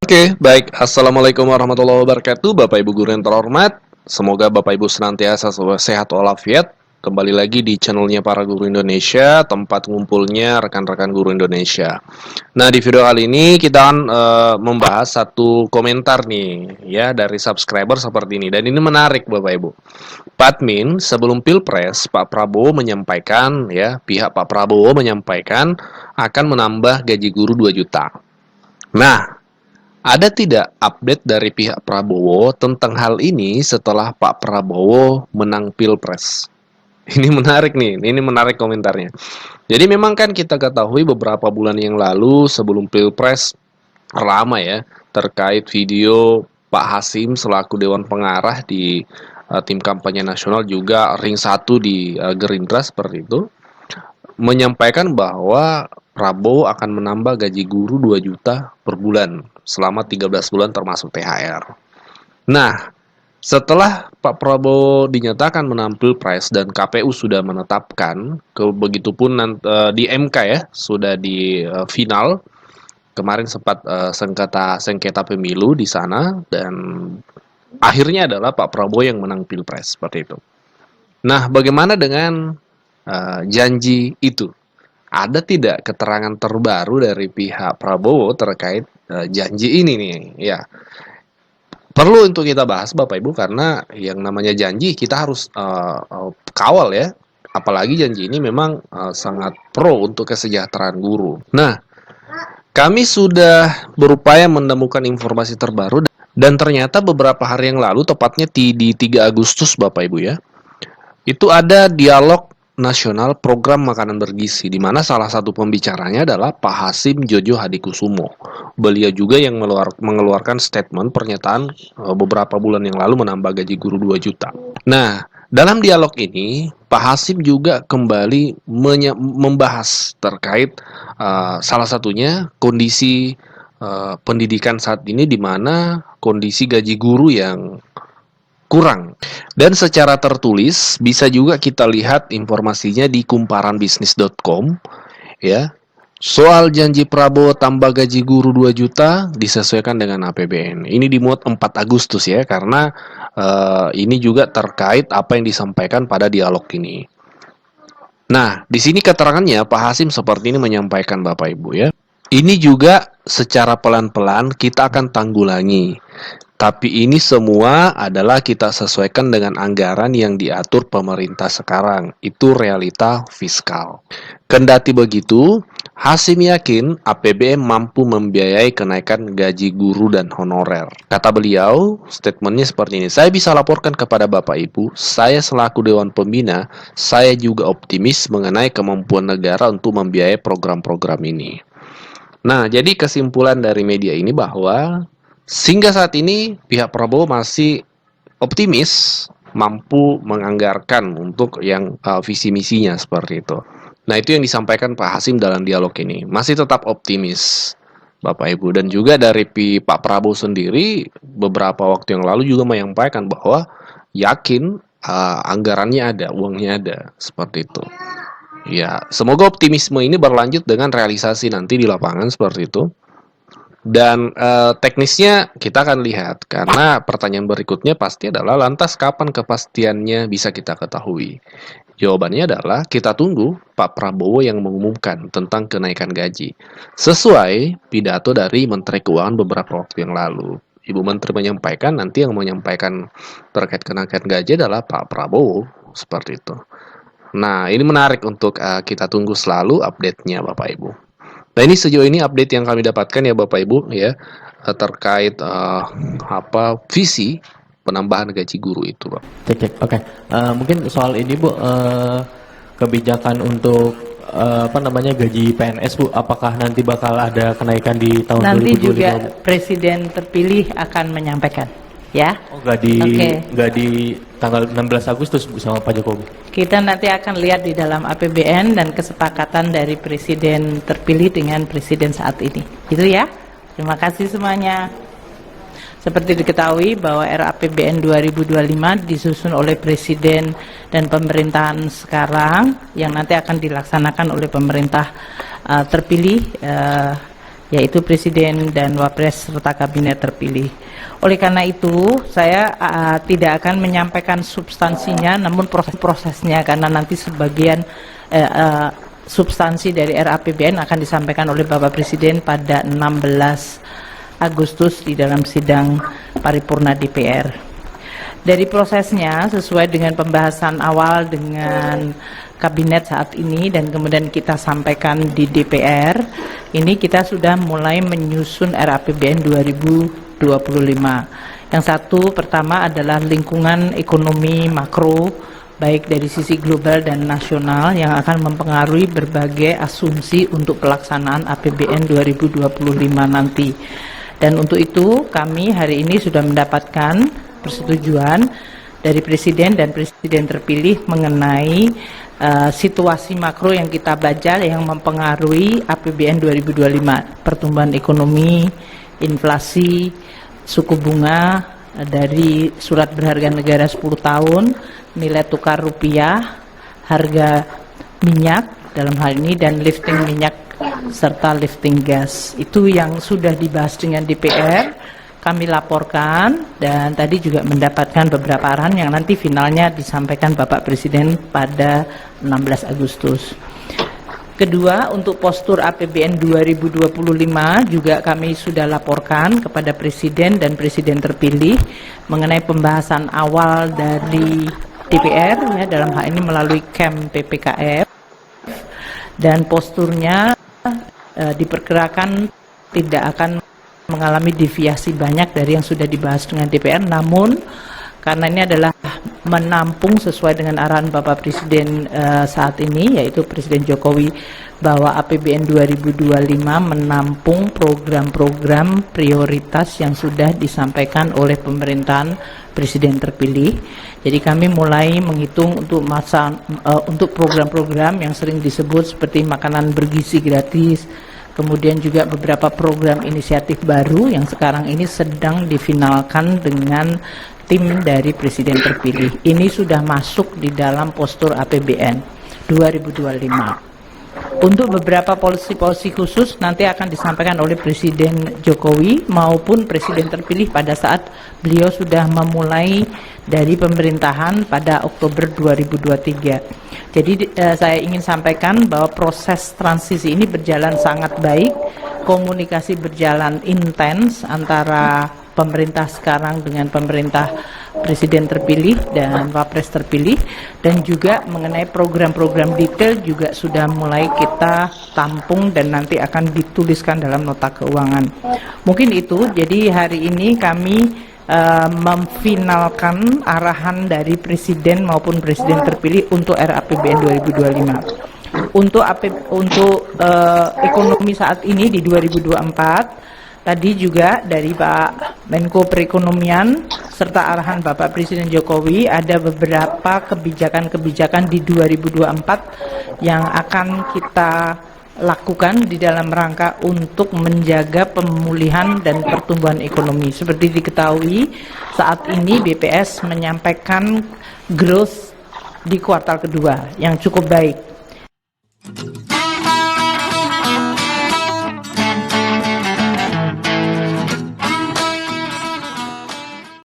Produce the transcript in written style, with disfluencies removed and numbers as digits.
Oke, baik. Assalamualaikum warahmatullahi wabarakatuh, Bapak Ibu guru yang terhormat. Semoga Bapak Ibu senantiasa sehat walafiat. Kembali lagi di channelnya Para Guru Indonesia, tempat ngumpulnya rekan-rekan guru Indonesia. Nah, di video kali ini kita akan membahas satu komentar nih, ya, dari subscriber seperti ini. Dan ini menarik, Bapak Ibu. Pak Admin, sebelum Pilpres, Pak Prabowo menyampaikan, ya, pihak Pak Prabowo menyampaikan akan menambah gaji guru 2 juta. Nah, ada tidak update dari pihak Prabowo tentang hal ini setelah Pak Prabowo menang Pilpres? Ini menarik nih, ini menarik komentarnya. Jadi memang kan kita ketahui beberapa bulan yang lalu sebelum Pilpres lama ya, terkait video Pak Hasim selaku Dewan Pengarah di tim kampanye nasional juga ring 1 di Gerindra seperti itu, menyampaikan bahwa Prabowo akan menambah gaji guru 2 juta per bulan selama 13 bulan termasuk THR. Nah, setelah Pak Prabowo dinyatakan menang Pilpres dan KPU sudah menetapkan, begitupun di MK ya, sudah di final, kemarin sempat sengketa pemilu di sana, dan akhirnya adalah Pak Prabowo yang menang Pilpres, seperti itu. Nah, bagaimana dengan janji itu? Ada tidak keterangan terbaru dari pihak Prabowo terkait janji ini nih? Ya, perlu untuk kita bahas Bapak Ibu karena yang namanya janji kita harus kawal ya. Apalagi janji ini memang sangat pro untuk kesejahteraan guru. Nah, kami sudah berupaya menemukan informasi terbaru dan ternyata beberapa hari yang lalu, tepatnya di 3 Agustus Bapak Ibu ya, itu ada dialog nasional program makanan bergizi di mana salah satu pembicaranya adalah Pak Hasim Jojo Hadikusumo. Beliau juga yang mengeluarkan statement pernyataan beberapa bulan yang lalu menambah gaji guru 2 juta. Nah, dalam dialog ini Pak Hasim juga kembali membahas terkait salah satunya kondisi pendidikan saat ini di mana kondisi gaji guru yang kurang. Dan secara tertulis bisa juga kita lihat informasinya di kumparanbisnis.com ya. Soal janji Prabowo tambah gaji guru 2 juta disesuaikan dengan APBN. Ini dimuat 4 Agustus ya karena ini juga terkait apa yang disampaikan pada dialog ini. Nah, di sini keterangannya Pak Hasim seperti ini menyampaikan Bapak Ibu ya. Ini juga secara pelan-pelan kita akan tanggulangi. Tapi ini semua adalah kita sesuaikan dengan anggaran yang diatur pemerintah sekarang. Itu realita fiskal. Kendati begitu, Hasim yakin APBN mampu membiayai kenaikan gaji guru dan honorer. Kata beliau, statementnya seperti ini. Saya bisa laporkan kepada Bapak Ibu, saya selaku Dewan Pembina, saya juga optimis mengenai kemampuan negara untuk membiayai program-program ini. Nah, jadi kesimpulan dari media ini bahwa sehingga saat ini pihak Prabowo masih optimis mampu menganggarkan untuk yang visi misinya seperti itu. Nah, itu yang disampaikan Pak Hasim dalam dialog ini. Masih tetap optimis Bapak Ibu, dan juga dari Pak Prabowo sendiri beberapa waktu yang lalu juga menyampaikan bahwa yakin anggarannya ada, uangnya ada, seperti itu. Ya, semoga optimisme ini berlanjut dengan realisasi nanti di lapangan seperti itu. Dan teknisnya kita akan lihat karena pertanyaan berikutnya pasti adalah lantas kapan kepastiannya bisa kita ketahui. Jawabannya adalah kita tunggu Pak Prabowo yang mengumumkan tentang kenaikan gaji sesuai pidato dari Menteri Keuangan beberapa waktu yang lalu. Ibu Menteri menyampaikan nanti yang menyampaikan terkait kenaikan gaji adalah Pak Prabowo seperti itu. Nah, ini menarik untuk kita tunggu selalu update-nya Bapak Ibu. Nah, ini sejauh ini update yang kami dapatkan ya Bapak Ibu ya terkait visi penambahan gaji guru itu, Pak. Oke. Mungkin soal ini Bu, kebijakan untuk gaji PNS Bu, apakah nanti bakal ada kenaikan di tahun 2025? Nanti juga Presiden terpilih akan menyampaikan, ya. Oh, nggak di tanggal 16 Agustus Bu sama Pak Jokowi? Kita nanti akan lihat di dalam APBN dan kesepakatan dari Presiden terpilih dengan Presiden saat ini. Itu ya. Terima kasih semuanya. Seperti diketahui bahwa RAPBN 2025 disusun oleh Presiden dan pemerintahan sekarang yang nanti akan dilaksanakan oleh pemerintah terpilih yaitu Presiden dan Wapres serta Kabinet terpilih. Oleh karena itu, saya tidak akan menyampaikan substansinya, namun proses-prosesnya, karena nanti sebagian substansi dari RAPBN akan disampaikan oleh Bapak Presiden pada 16 Agustus di dalam sidang paripurna DPR. Dari prosesnya, sesuai dengan pembahasan awal dengan Kabinet saat ini dan kemudian kita sampaikan di DPR, ini kita sudah mulai menyusun RAPBN 2025. Yang satu pertama adalah lingkungan ekonomi makro, baik dari sisi global dan nasional yang akan mempengaruhi berbagai asumsi untuk pelaksanaan APBN 2025 nanti. Dan untuk itu kami hari ini sudah mendapatkan persetujuan dari Presiden dan Presiden terpilih mengenai situasi makro yang kita baca yang mempengaruhi APBN 2025, pertumbuhan ekonomi, inflasi, suku bunga dari surat berharga negara 10 tahun, nilai tukar rupiah, harga minyak dalam hal ini, dan lifting minyak serta lifting gas. Itu yang sudah dibahas dengan DPR, kami laporkan, dan tadi juga mendapatkan beberapa arahan yang nanti finalnya disampaikan Bapak Presiden pada 16 Agustus. Kedua, untuk postur APBN 2025 juga kami sudah laporkan kepada Presiden dan Presiden terpilih mengenai pembahasan awal dari DPR, ya, dalam hal ini melalui KEM PPKF, dan posturnya diperkirakan tidak akan mengalami deviasi banyak dari yang sudah dibahas dengan DPR, namun karena ini adalah menampung sesuai dengan arahan Bapak Presiden saat ini, yaitu Presiden Jokowi, bahwa APBN 2025 menampung program-program prioritas yang sudah disampaikan oleh pemerintahan Presiden terpilih. Jadi kami mulai menghitung untuk program-program yang sering disebut seperti makanan bergizi gratis, kemudian juga beberapa program inisiatif baru yang sekarang ini sedang difinalkan dengan tim dari Presiden terpilih. Ini sudah masuk di dalam postur APBN 2025. Untuk beberapa polisi-polisi khusus nanti akan disampaikan oleh Presiden Jokowi maupun Presiden terpilih pada saat beliau sudah memulai dari pemerintahan pada Oktober 2023. Jadi saya ingin sampaikan bahwa proses transisi ini berjalan sangat baik, komunikasi berjalan intens antara pemerintah sekarang dengan pemerintah Presiden terpilih dan Wapres terpilih, dan juga mengenai program-program detail juga sudah mulai kita tampung dan nanti akan dituliskan dalam nota keuangan. Mungkin itu, jadi hari ini kami memfinalkan arahan dari Presiden maupun Presiden terpilih untuk RAPBN 2025. Untuk ekonomi saat ini di 2024, tadi juga dari Pak Menko Perekonomian serta arahan Bapak Presiden Jokowi ada beberapa kebijakan-kebijakan di 2024 yang akan kita lakukan di dalam rangka untuk menjaga pemulihan dan pertumbuhan ekonomi. Seperti diketahui, saat ini BPS menyampaikan growth di kuartal kedua yang cukup baik.